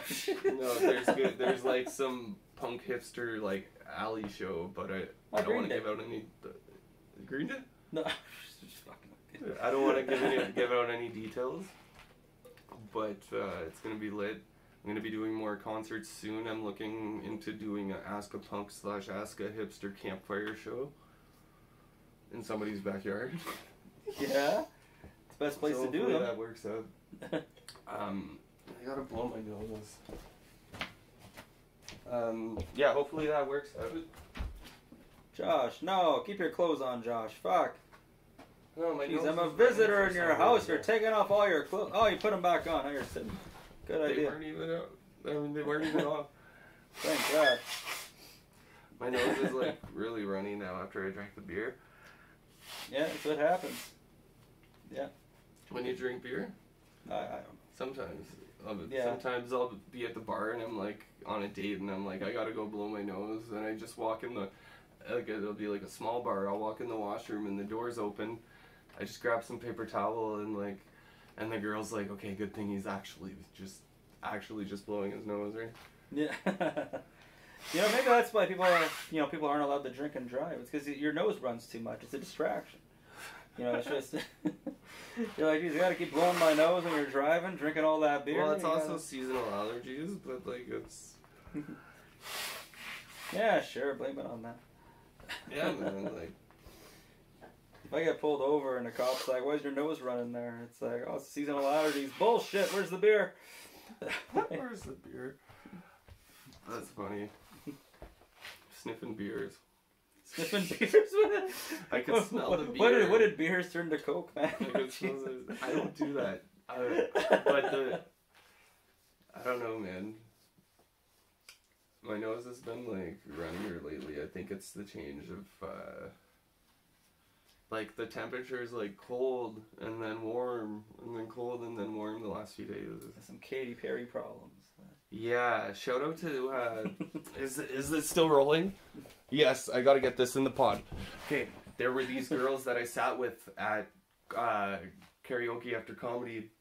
There's like some punk hipster like alley show, but I don't want to give out any. Green Day? No. I don't want to give out any details, but it's gonna be lit. I'm gonna be doing more concerts soon. I'm looking into doing an Ask a Punk / Ask a Hipster campfire show in somebody's backyard. Yeah, it's the best place to do them. That works out. I gotta blow my nose. Yeah, hopefully that works out. Josh, no, keep your clothes on, Josh. Fuck. No, my Jeez, nose I'm a is visitor running in for your some house. reason. You're taking off all your clothes. Oh, you put them back on. Now you're sitting. Good They idea. weren't even out. I mean, they weren't even off. Thank God. My nose is like really runny now after I drank the beer. Yeah, that's what happens. Yeah. When you drink beer? I don't know. Sometimes. Yeah. Sometimes I'll be at the bar and I'm like on a date and I'm like, I gotta go blow my nose, and I just walk in the, like it'll be like a small bar, I'll walk in the washroom and the door's open, I just grab some paper towel and like, and the girl's like, okay, good thing he's actually just blowing his nose, right? Yeah. You know, maybe that's why people aren't allowed to drink and drive. It's because your nose runs too much. It's a distraction. You know, it's just you're like, geez, I gotta keep blowing my nose when you're driving, drinking all that beer. Well, it's also seasonal allergies, but like it's. Yeah, sure, blame it on that. Yeah, man. Like, if I get pulled over and the cop's like, "Why's your nose running there?" It's like, "Oh, it's seasonal allergies." Bullshit. Where's the beer? Where's the beer? That's funny. Sniffing beers. Sniffing beers with it? I can smell the beer. What did beers turn to Coke, man? I don't do that. I don't know, man. My nose has been like runnier lately. I think it's the change of like the temperature is like cold and then warm and then cold and then warm the last few days. Some Katy Perry problems. Yeah, shout out to is this still rolling? Yes, I gotta get this in the pod. Okay, there were these girls that I sat with at karaoke after comedy,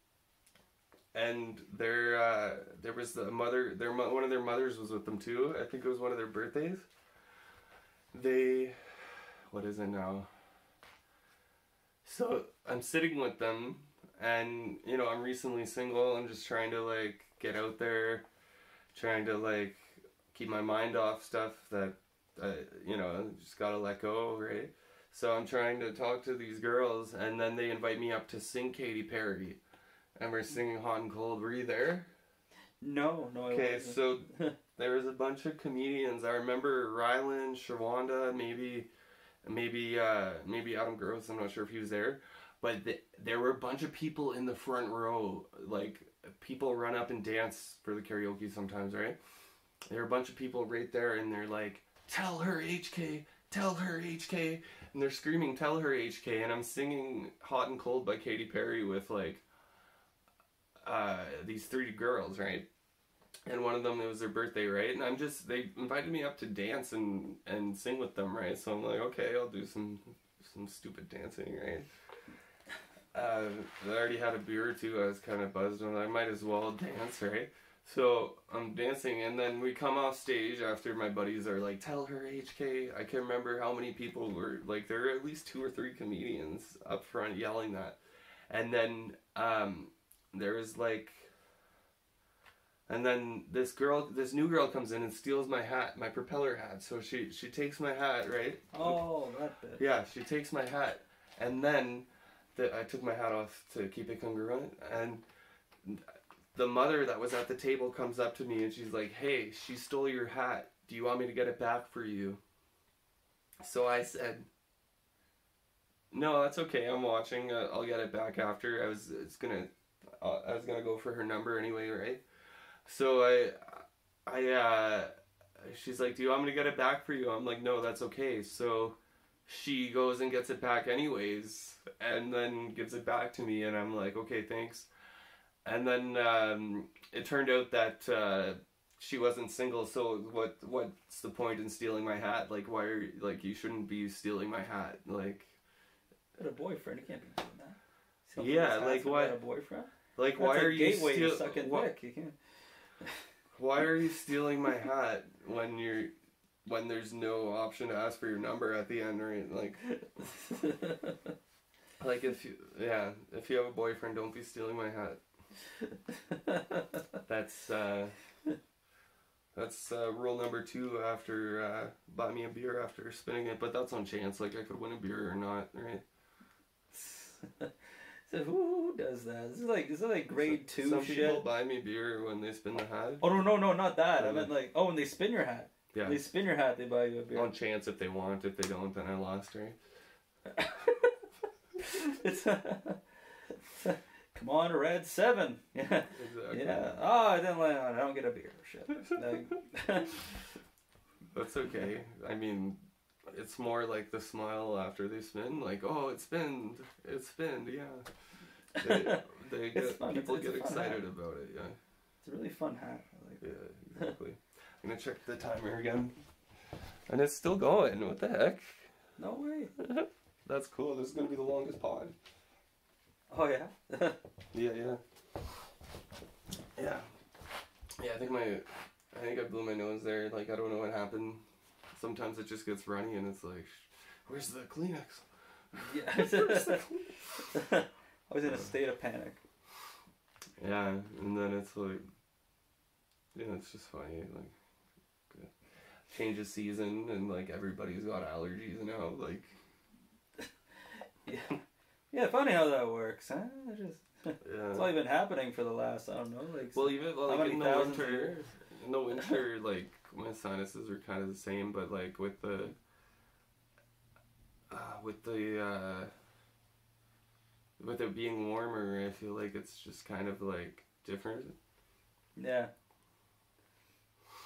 and there was the mother. One of their mothers was with them too. I think it was one of their birthdays. What is it now? So I'm sitting with them, and you know I'm recently single. I'm just trying to like get out there, trying to like keep my mind off stuff that you know just gotta let go, right? So I'm trying to talk to these girls, and then they invite me up to sing Katy Perry, and we're singing Hot and Cold. Were you there? No. Okay, so there was a bunch of comedians. I remember Rylan, Shawanda, maybe Adam Gross. I'm not sure if he was there, but there were a bunch of people in the front row. Like people run up and dance for the karaoke sometimes, right? There were a bunch of people right there, and they're like, "Tell her HK, tell her HK," and they're screaming, "Tell her HK," and I'm singing "Hot and Cold" by Katy Perry with like these 3 girls, right? And one of them, it was their birthday, right? And they invited me up to dance and sing with them, right? So I'm like, okay, I'll do some stupid dancing, right? I already had a beer or two. I was kind of buzzed, and I might as well dance, right? So I'm dancing, and then we come off stage after my buddies are like, "Tell her HK." I can't remember how many people were, like, there were at least 2 or 3 comedians up front yelling that. And then there was like, and then this new girl comes in and steals my hat, my propeller hat. So she takes my hat, right? Oh, that bit. Yeah, she takes my hat, and then I took my hat off to keep it congruent, and the mother that was at the table comes up to me and she's like, "Hey, she stole your hat. Do you want me to get it back for you?" So I said, "No, that's okay. I'm watching. I'll get it back after." I was gonna go for her number anyway, right? So I she's like, do you want me to get it back for you? I'm like, no, that's okay. So she goes and gets it back anyways, and then gives it back to me, and I'm like, okay, thanks. And then it turned out that she wasn't single, so what's the point in stealing my hat? Like, why are you shouldn't be stealing my hat? Like, got a boyfriend, you can't be doing that. Yeah, like why? Got a boyfriend? Like, That's why are you sucking dick? You can't. Why are you stealing my hat when there's no option to ask for your number at the end, right? Like if you have a boyfriend, don't be stealing my hat. That's rule number 2 after buy me a beer after spinning it, but that's on chance. Like, I could win a beer or not, right? So who does that? Is it like grade 2 some shit? Some people buy me beer when they spin the hat. Oh no, not that. I meant like, when they spin your hat. Yeah. When they spin your hat, they buy you a beer. On chance if they want. If they don't, then I lost, right? It's come on, red 7. Yeah. Exactly. Yeah. Oh, I don't get a beer. Shit. That's okay. I mean, it's more like the smile after they spin. Like, oh, it spinned, yeah. They get fun. People get excited about it. Yeah. It's a really fun hat. I like it. Yeah, exactly. I'm gonna check the timer again, and it's still going. What the heck? No way. That's cool. This is gonna be the longest pod. Oh yeah. Yeah. I think I blew my nose there. Like, I don't know what happened. Sometimes it just gets runny, and it's like, where's the Kleenex? Yeah. I was in a state of panic. Yeah, and then it's like, it's just funny. Like, change of season, and like everybody's got allergies now. Like, yeah, funny how that works, huh? It's only been happening for the last, I don't know, like. Well, even like in the years? winter, like my sinuses are kind of the same, but like with it being warmer, I feel like it's just kind of like different. Yeah.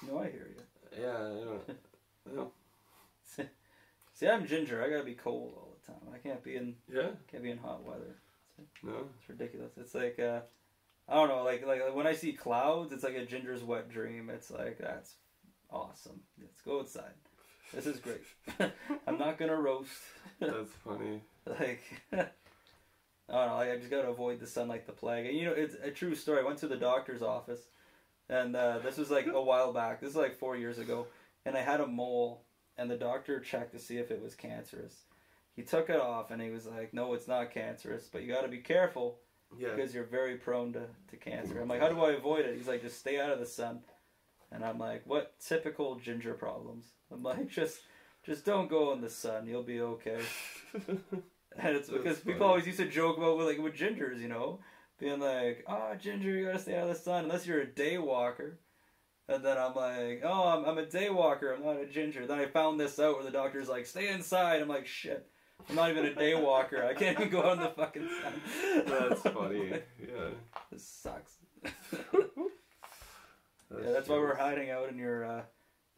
No, I hear you. Yeah, I don't. See, I'm ginger. I gotta be cold all the time. I can't be in hot weather. No, it's ridiculous. It's like I don't know. Like when I see clouds, it's like a ginger's wet dream. It's like, that's awesome. Let's go outside. This is great. I'm not gonna roast. That's funny. Like, I don't know. I just gotta avoid the sun like the plague. And it's a true story. I went to the doctor's office, and this was like a while back. This is like 4 years ago, and I had a mole, and the doctor checked to see if it was cancerous. He took it off, and he was like, no, it's not cancerous, but you got to be careful because you're very prone to cancer. I'm like, how do I avoid it? He's like, just stay out of the sun. And I'm like, what typical ginger problems? I'm like, just don't go in the sun. You'll be okay. And it's because people always used to joke about with gingers, being like, oh, ginger, you got to stay out of the sun unless you're a day walker. And then I'm like, oh, I'm a day walker. I'm not a ginger. Then I found this out where the doctor's like, stay inside. I'm like, shit. I'm not even a day walker. I can't even go out in the fucking sun. That's funny. Yeah. This sucks. That's why we're hiding out in your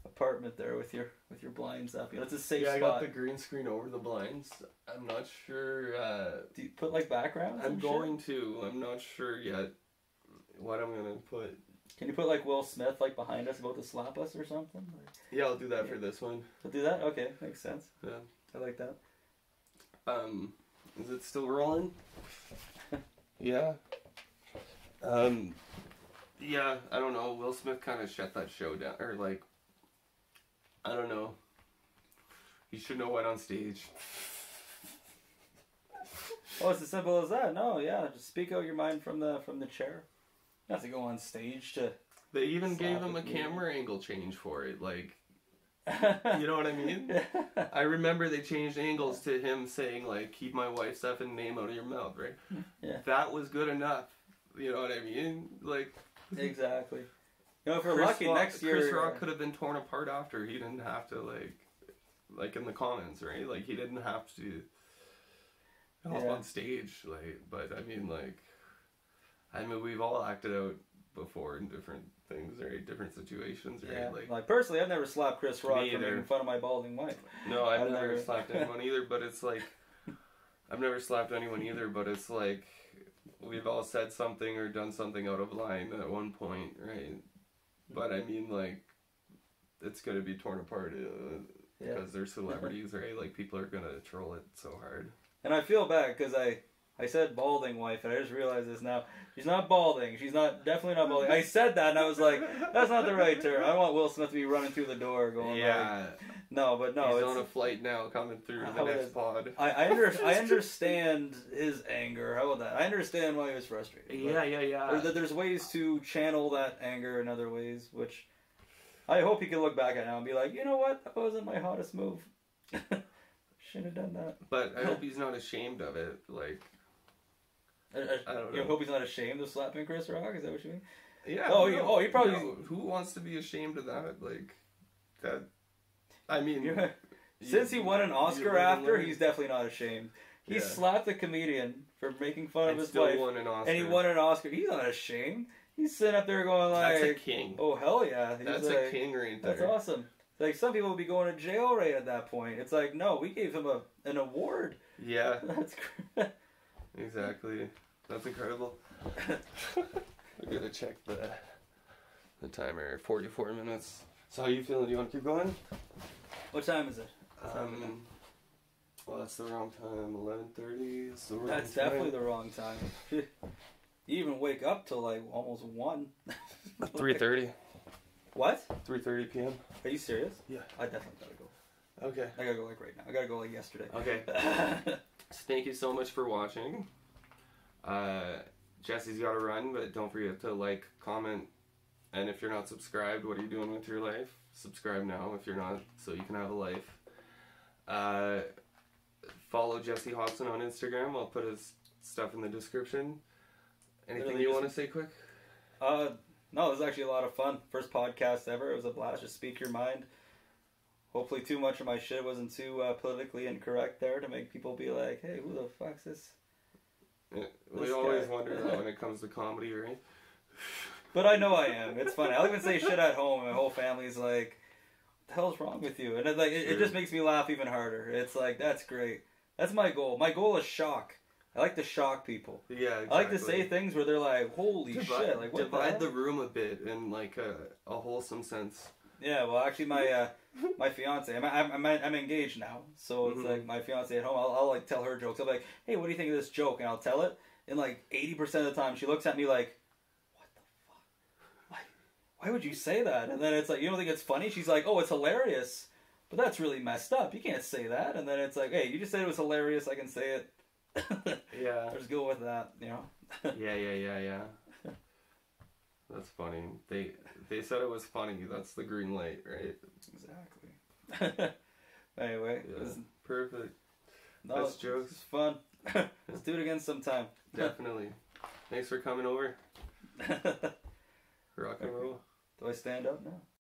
apartment there with your blinds up. It's a safe spot. I got the green screen over the blinds. I'm not sure. Do you put backgrounds? I'm going to. I'm not sure yet what I'm gonna put. Can you put Will Smith behind us about to slap us or something? Yeah, I'll do that for this one. I'll do that? Okay, makes sense. Yeah. I like that. Is it still rolling? Yeah. Yeah, I don't know. Will Smith kind of shut that show down. Or I don't know. He shouldn't have went on stage. Oh, it's as simple as that. No, yeah, just speak out your mind from the chair. You have to go on stage to. They even gave him a camera angle change for it, you know what I mean? I remember they changed angles to him saying keep my wife's effing name out of your mouth, right? Yeah. That was good enough. You know what I mean? Exactly. If we're lucky, next year Chris Rock could have been torn apart after. He didn't have to in the comments, right? He didn't have to hop on stage, but I mean we've all acted out before in different things, right? Different situations, right? Yeah. Like personally, I've never slapped Chris Rock for making fun of my balding wife. No, I've never slapped anyone either. But it's like, I've never slapped anyone either. But it's like, we've all said something or done something out of line at one point, right? But I mean, like, it's gonna be torn apart because they're celebrities, right? Like, people are gonna troll it so hard. And I feel bad because I said balding wife, and I just realized this now. She's not balding. She's definitely not balding. I said that, and I was like, that's not the right term. I want Will Smith to be running through the door going like, no, but no. He's on a flight now coming through the next pod. I understand his anger. How about that? I understand why he was frustrated. Yeah. There's ways to channel that anger in other ways, which I hope he can look back at now and be like, you know what? That wasn't my hottest move. Shouldn't have done that. But I hope he's not ashamed of it. Like, I don't know. You hope he's not ashamed of slapping Chris Rock? Is that what you mean? Yeah. He probably... No, who wants to be ashamed of that? Like, that... I mean... Since he won an Oscar after, he's definitely not ashamed. He slapped the comedian for making fun of his wife. Won an Oscar. And he won an Oscar. He's not ashamed. He's sitting up there going like... That's a king. Oh, hell yeah. That's like, a king right there. That's awesome. Like, some people would be going to jail right at that point. It's like, no, we gave him an award. Yeah. That's great. Exactly. That's incredible. I'm gonna check the timer. 44 minutes. So how you feeling? Do you want to keep going? What time is it? Well, that's the wrong time. 11:30. That's definitely the wrong time. You even wake up till like almost 1. 3:30. What? 3:30 p.m. Are you serious? Yeah. I definitely gotta go. Okay. I gotta go like right now. I gotta go like yesterday. Okay. So thank you so much for watching. Jesse's got to run, but don't forget to like, comment, and if you're not subscribed, what are you doing with your life? Subscribe now if you're not, so you can have a life. Follow Jesse Hotson on Instagram. I'll put his stuff in the description. Anything you want to say quick? No, it was actually a lot of fun. First podcast ever. It was a blast. Just speak your mind. Hopefully too much of my shit wasn't too politically incorrect there to make people be like, hey, who the fuck's this? Yeah, we always wonder that when it comes to comedy, right? But I know I am. It's funny. I'll even say shit at home, and my whole family's like, what the hell's wrong with you? And it's like, it just makes me laugh even harder. It's like, that's great. That's my goal. My goal is shock. I like to shock people. Yeah, exactly. I like to say things where they're like, holy shit. Like, what divide the room a bit in like a wholesome sense. Yeah, well, actually, my fiance, I'm engaged now, so it's like my fiance at home. I'll like tell her jokes. I'll be like, hey, what do you think of this joke? And I'll tell it, and like 80% of the time, she looks at me like, what the fuck? Why would you say that? And then it's like, you don't think it's funny? She's like, oh, it's hilarious, but that's really messed up. You can't say that. And then it's like, hey, you just said it was hilarious. I can say it. Yeah. Just go with that, you know. Yeah. That's funny. They said it was funny. That's the green light, right? Exactly. Anyway, yeah. It was Perfect. No, Best jokes. It's fun. Let's do it again sometime. Definitely. Thanks for coming over. Rock and roll. Do I stand up now?